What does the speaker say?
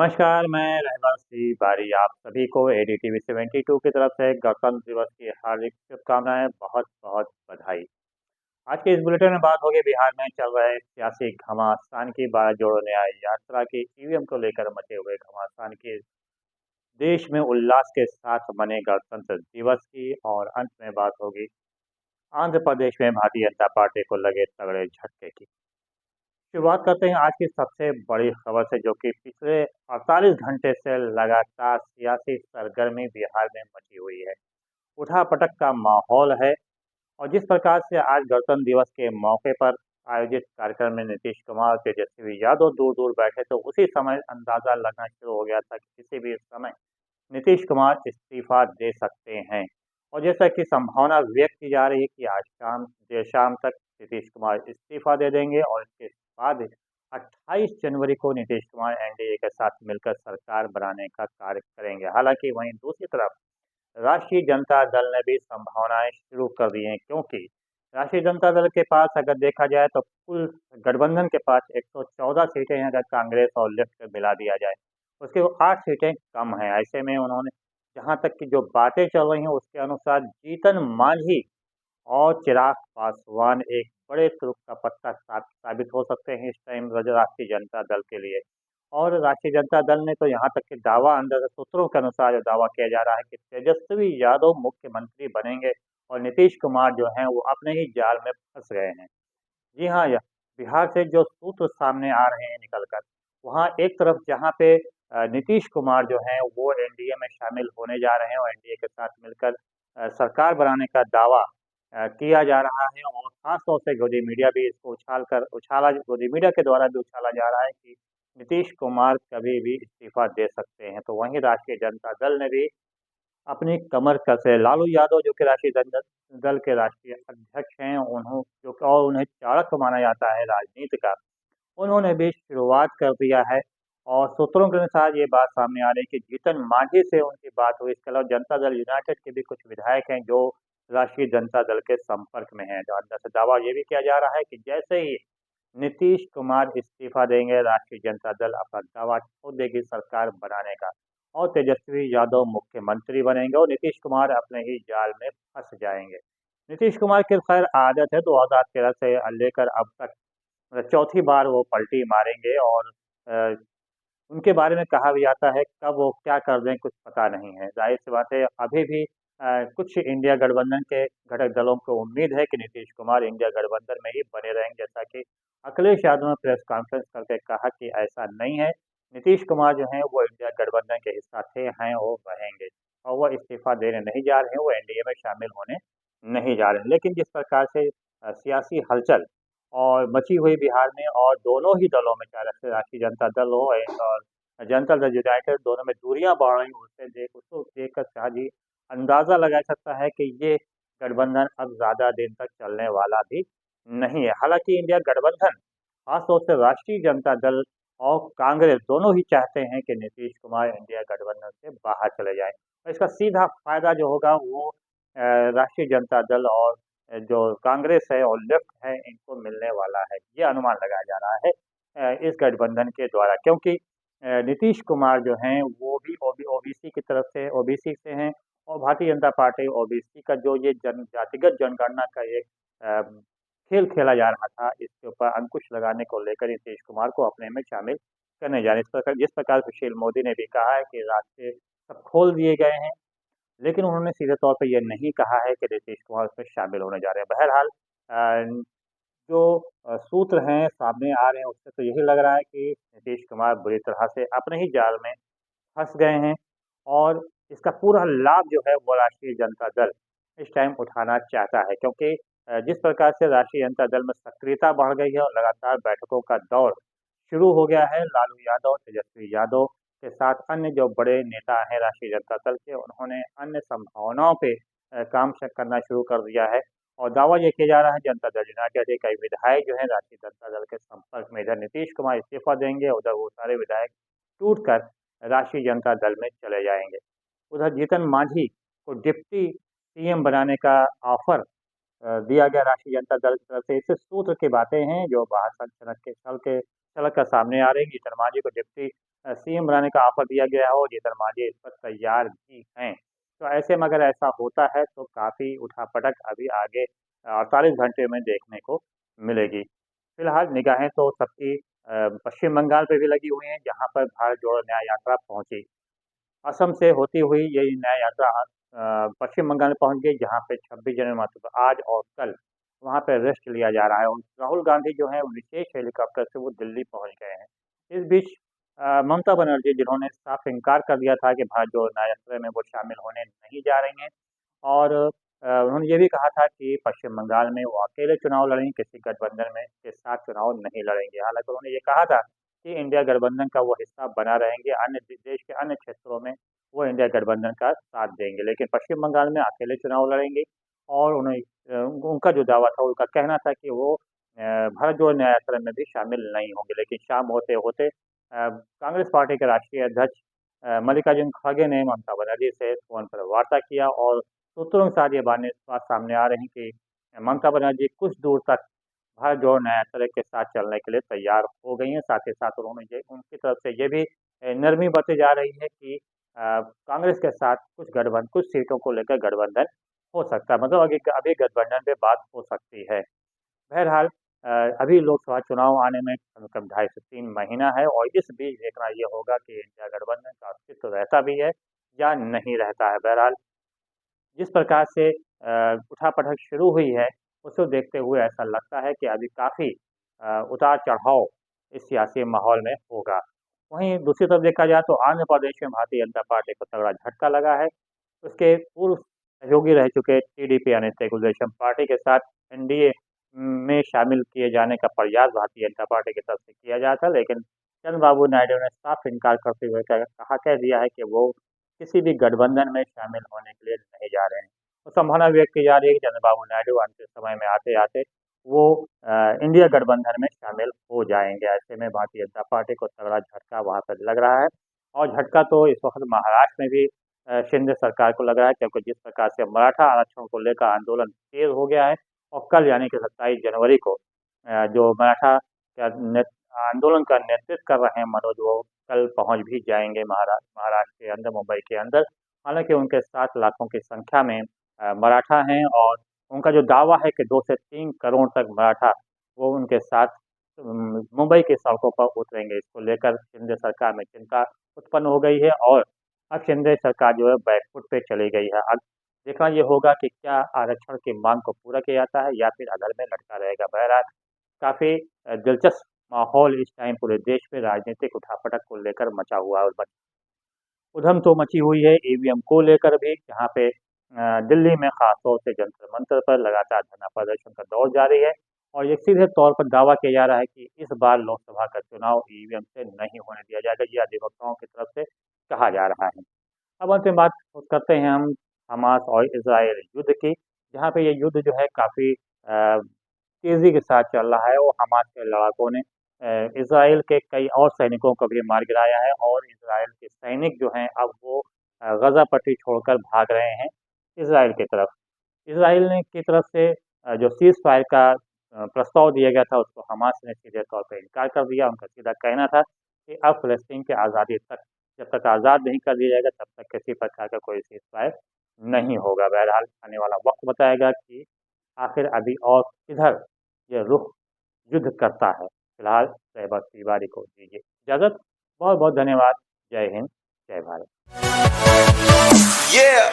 नमस्कार, मैं रहमान बारी आप सभी को एडीटीवी 72 की तरफ से गणतंत्र दिवस की हार्दिक शुभकामनाएं, बहुत-बहुत बधाई। आज के इस बुलेटिन में बात होगी बिहार में चल रहे सियासी घमासान की, बात जोड़ो न्याय यात्रा की ईवीएम को लेकर मचे हुए घमासान की, देश में उल्लास के साथ मने गणतंत्र दिवस की और अंत में बात होगी आंध्र प्रदेश में भारतीय जनता पार्टी को लगे तगड़े झटके की। शुरुआत करते हैं आज की सबसे बड़ी खबर से, जो कि पिछले 48 घंटे से लगातार सियासी सरगर्मी बिहार में मची हुई है। उठापटक का माहौल है और जिस प्रकार से आज गणतंत्र दिवस के मौके पर आयोजित कार्यक्रम में नीतीश कुमार, तेजस्वी यादव दूर दूर बैठे, तो उसी समय अंदाजा लगना शुरू हो गया था कि किसी भी समय नीतीश कुमार इस्तीफा दे सकते हैं। और जैसा कि संभावना व्यक्त की जा रही है कि आज देर शाम तक नीतीश कुमार इस्तीफा दे देंगे और इसके बाद 28 जनवरी को नीतीश कुमार एनडीए के साथ मिलकर सरकार बनाने का कार्य करेंगे। हालांकि वहीं दूसरी तरफ राष्ट्रीय जनता दल ने भी संभावनाएं शुरू कर दी हैं, क्योंकि राष्ट्रीय जनता दल के पास अगर देखा जाए तो कुल गठबंधन के पास 114 सीटें हैं, अगर कांग्रेस और लेफ्ट को मिला दिया जाए उसके वो 8 सीटें कम हैं। ऐसे में उन्होंने, जहां तक कि जो बातें चल रही हैं उसके अनुसार, जीतन मांझी और चिराग पासवान एक बड़े तुरुप का पत्ता साबित हो सकते हैं इस टाइम राष्ट्रीय जनता दल के लिए। और राष्ट्रीय जनता दल ने तो यहाँ तक कि दावा, अंदर सूत्रों के अनुसार जो दावा किया जा रहा है कि तेजस्वी यादव मुख्यमंत्री बनेंगे और नीतीश कुमार जो हैं वो अपने ही जाल में फंस गए हैं। जी हाँ, यह बिहार से जो सूत्र सामने आ रहे हैं निकल कर, वहाँ एक तरफ जहाँ पे नीतीश कुमार जो हैं वो एनडीए में शामिल होने जा रहे हैं और एनडीए के साथ मिलकर सरकार बनाने का दावा किया जा रहा है, और ख़ास तौर से गोदी मीडिया भी इसको गोदी मीडिया के द्वारा भी उछाला जा रहा है कि नीतीश कुमार कभी भी इस्तीफा दे सकते हैं। तो वहीं राष्ट्रीय जनता दल ने भी अपनी कमर कसे। लालू यादव, जो कि राष्ट्रीय दल के राष्ट्रीय अध्यक्ष हैं, और उन्हें चाणक्य माना जाता है राजनीति का, उन्होंने भी शुरुआत कर दिया है। और सूत्रों के अनुसार ये बात सामने आ रही है कि जीतन मांझी से उनकी बात हुई। इसके अलावा जनता दल यूनाइटेड के भी कुछ विधायक हैं जो राष्ट्रीय जनता दल के संपर्क में हैं। तो अंदर से दावा ये भी किया जा रहा है कि जैसे ही नीतीश कुमार इस्तीफा देंगे, राष्ट्रीय जनता दल अपना दावा छोड़ देगी सरकार बनाने का और तेजस्वी यादव मुख्यमंत्री बनेंगे और नीतीश कुमार अपने ही जाल में फंस जाएंगे। नीतीश कुमार की खैर आदत है 2013 से लेकर अब तक, मतलब चौथी बार वो पलटी मारेंगे, और अ, उनके बारे में कहा भी जाता है कब वो क्या कर दें कुछ पता नहीं है। ज़ाहिर-सी बात है, अभी भी कुछ इंडिया गठबंधन के घटक दलों को उम्मीद है कि नीतीश कुमार इंडिया गठबंधन में ही बने रहेंगे, जैसा कि अखिलेश यादव ने प्रेस कॉन्फ्रेंस करके कहा कि ऐसा नहीं है। नीतीश कुमार जो हैं वो इंडिया गठबंधन के हिस्सा थे, हैं और रहेंगे, और वो इस्तीफा देने नहीं जा रहे हैं, वो एनडीए में शामिल होने नहीं जा रहे हैं। लेकिन जिस प्रकार से सियासी हलचल और मची हुई बिहार में, और दोनों ही दलों में, चाहे राष्ट्रीय जनता दल हो और जनता दल यूनाइटेड, दोनों में दूरियां बढ़ रही हैं, उसको देखकर शायद ही अंदाजा लगाया सकता है कि ये गठबंधन अब ज्यादा दिन तक चलने वाला भी नहीं है। हालांकि इंडिया गठबंधन, खासतौर से राष्ट्रीय जनता दल और कांग्रेस, दोनों ही चाहते हैं कि नीतीश कुमार इंडिया गठबंधन से बाहर चले जाएं, और इसका सीधा फायदा जो होगा वो राष्ट्रीय जनता दल और जो कांग्रेस है और लेफ्ट है इनको मिलने वाला है, ये अनुमान लगाया जा रहा है इस गठबंधन के द्वारा। क्योंकि नीतीश कुमार जो हैं वो भी ओबीसी की तरफ से, ओबीसी से हैं, और भारतीय जनता पार्टी ओबीसी का जो ये जातिगत जनगणना का एक अ, खेल खेला जा रहा था, इसके ऊपर अंकुश लगाने को लेकर नीतीश कुमार को अपने में शामिल करने जा रहे हैं। जिस प्रकार सुशील मोदी ने भी कहा है कि रास्ते सब खोल दिए गए हैं, लेकिन उन्होंने सीधे तौर पे ये नहीं कहा है कि नीतीश कुमार उसमें शामिल होने जा रहे हैं। बहरहाल जो सूत्र हैं सामने आ रहे हैं उससे तो यही लग रहा है कि नीतीश कुमार बुरी तरह से अपने ही जाल में फँस गए हैं, और इसका पूरा लाभ जो है वो राष्ट्रीय जनता दल इस टाइम उठाना चाहता है। क्योंकि जिस प्रकार से राष्ट्रीय जनता दल में सक्रियता बढ़ गई है और लगातार बैठकों का दौर शुरू हो गया है, लालू यादव, तेजस्वी यादव के साथ अन्य जो बड़े नेता हैं राष्ट्रीय जनता दल के, उन्होंने अन्य संभावनाओं पे काम करना शुरू कर दिया है। और दावा ये किया जा रहा है जनता दल यूनाइटेड के कई विधायक जो हैं राष्ट्रीय जनता दल के संपर्क में, इधर नीतीश कुमार इस्तीफा देंगे, उधर वो सारे विधायक टूट कर राष्ट्रीय जनता दल में चले जाएंगे। उधर जीतन मांझी को डिप्टी सीएम बनाने का ऑफर दिया गया राष्ट्रीय जनता दल की तरफ से। इससे सूत्र की बातें हैं जो बाहर छलक कर सामने आ रही हैं। जीतन मांझी को डिप्टी सीएम बनाने का ऑफ़र दिया गया है और जीतन मांझी इस पर तैयार भी हैं। तो ऐसे में अगर ऐसा होता है तो काफ़ी उठापटक अभी आगे 48 घंटे में देखने को मिलेगी। फिलहाल निगाहें तो सबकी पश्चिम बंगाल पे भी लगी हुई हैं, जहाँ पर भारत जोड़ो न्याय यात्रा पहुँची। असम से होती हुई ये न्याय यात्रा पश्चिम बंगाल में पहुँच गई, जहाँ पे 26 जनवरी मतलब आज और कल वहाँ पे रेस्ट लिया जा रहा है और राहुल गांधी जो है विशेष हेलीकॉप्टर से वो दिल्ली पहुँच गए हैं। इस बीच ममता बनर्जी जिन्होंने साफ इनकार कर दिया था कि भारत जोड़ो न्याय यात्रा में वो शामिल होने नहीं जा रही हैं और उन्होंने ये भी कहा था कि पश्चिम बंगाल में वो अकेले चुनाव लड़ेंगे, किसी गठबंधन में के साथ चुनाव नहीं लड़ेंगे। हालाँकि उन्होंने ये कहा था कि इंडिया गठबंधन का वो हिस्सा बना रहेंगे, अन्य देश के अन्य क्षेत्रों में वो इंडिया गठबंधन का साथ देंगे, लेकिन पश्चिम बंगाल में अकेले चुनाव लड़ेंगे और उन्हें उनका जो दावा था, उनका कहना था कि वो भारत जोड़ो न्याय यात्रा में भी शामिल नहीं होंगे। लेकिन शाम होते-होते कांग्रेस पार्टी के राष्ट्रीय अध्यक्ष मल्लिकार्जुन खड़गे ने ममता बनर्जी से फ़ोन पर वार्ता किया और सूत्रों के साथ ये बात सामने आ रही कि ममता बनर्जी कुछ दूर तक भारत जोड़ो न्याय यात्रा के साथ चलने के लिए तैयार हो गई हैं। साथ ही साथ उन्होंने ये उनकी तरफ से ये भी नरमी बरती जा रही है कि कांग्रेस के साथ कुछ सीटों को लेकर गठबंधन हो सकता है। मतलब अभी गठबंधन पे बात हो सकती है। बहरहाल अभी लोकसभा चुनाव आने में कम से कम 2.5 से 3 महीना है और इस बीच देखना ये होगा कि इंडिया गठबंधन का अस्तित्व रहता भी है या नहीं रहता है। बहरहाल जिस प्रकार से उठापटक शुरू हुई है, उसको देखते हुए ऐसा लगता है कि अभी काफ़ी उतार-चढ़ाव इस सियासी माहौल में होगा। वहीं दूसरी तरफ देखा जाए तो आंध्र प्रदेश में भारतीय जनता पार्टी को तगड़ा झटका लगा है। उसके पूर्व सहयोगी रह चुके टीडीपी यानी तेलुगुदेशम पार्टी के साथ एनडीए में शामिल किए जाने का प्रयास भारतीय जनता पार्टी की तरफ से किया जाता था, लेकिन चंद्रबाबू नायडू ने साफ इनकार करते हुए कह दिया है कि वो किसी भी गठबंधन में शामिल होने के लिए नहीं जा रहे हैं। तो संभावना व्यक्त की जा रही है कि चंद्रबाबू नायडू अंतिम समय में आते-आते वो इंडिया गठबंधन में शामिल हो जाएँगे। ऐसे में भारतीय जनता पार्टी को तगड़ा झटका वहाँ पर लग रहा है और झटका तो इस वक़्त महाराष्ट्र में भी शिंदे सरकार को लग रहा है, क्योंकि जिस प्रकार से मराठा आरक्षण को लेकर आंदोलन तेज़ हो गया है और कल यानी कि 27 जनवरी को जो मराठा का आंदोलन का नेतृत्व कर रहे हैं मनोज, वो कल पहुँच भी जाएँगे महाराष्ट्र के अंदर, मुंबई के अंदर। हालाँकि उनके 7 लाखों की संख्या में मराठा हैं और उनका जो दावा है कि 2 से 3 करोड़ तक मराठा वो उनके साथ मुंबई की सड़कों पर उतरेंगे। इसको लेकर शिंदे सरकार में चिंता उत्पन्न हो गई है और अब शिंदे सरकार जो है बैकफुट पे चली गई है। अब देखना ये होगा कि क्या आरक्षण की माँग को पूरा किया जाता है या फिर अधर में लटका रहेगा। बहरहाल काफ़ी दिलचस्प माहौल इस टाइम पूरे देश में राजनीतिक उठापटक को लेकर मचा हुआ है और उधम तो मची हुई है ईवीएम को लेकर भी, जहाँ पे दिल्ली में खास तौर से जंतर मंतर पर लगातार धरना प्रदर्शन का दौर जारी है और ये सीधे तौर पर दावा किया जा रहा है कि इस बार लोकसभा का चुनाव ईवीएम से नहीं होने दिया जाएगा, ये अधिवक्ताओं की तरफ से कहा जा रहा है। अब अंतिम बात करते हैं हम हमास और इज़राइल युद्ध की, जहाँ पे ये युद्ध जो है काफ़ी तेज़ी के साथ चल रहा है और हमास के लड़ाकों ने इज़राइल के कई और सैनिकों को भी मार गिराया है और इज़राइल के सैनिक जो हैं अब वो गज़ा पट्टी छोड़कर भाग रहे हैं इज़राइल की तरफ। इज़राइल ने की तरफ से जो सीज़ फायर का प्रस्ताव दिया गया था उसको हमास ने सीधे तौर पे इनकार कर दिया। उनका सीधा कहना था कि अब फ़लस्तीन की आज़ादी तक जब तक आज़ाद नहीं कर दिया जाएगा तब तक किसी प्रकार का कोई सीज़ फायर नहीं होगा। बहरहाल आने वाला वक़्त बताएगा कि आखिर अभी और किधर ये रुख युद्ध करता है। फिलहाल शहबाज़ तिवारी को दीजिए इजाज़त। बहुत-बहुत धन्यवाद। जय हिंद, जय भारत। Yeah.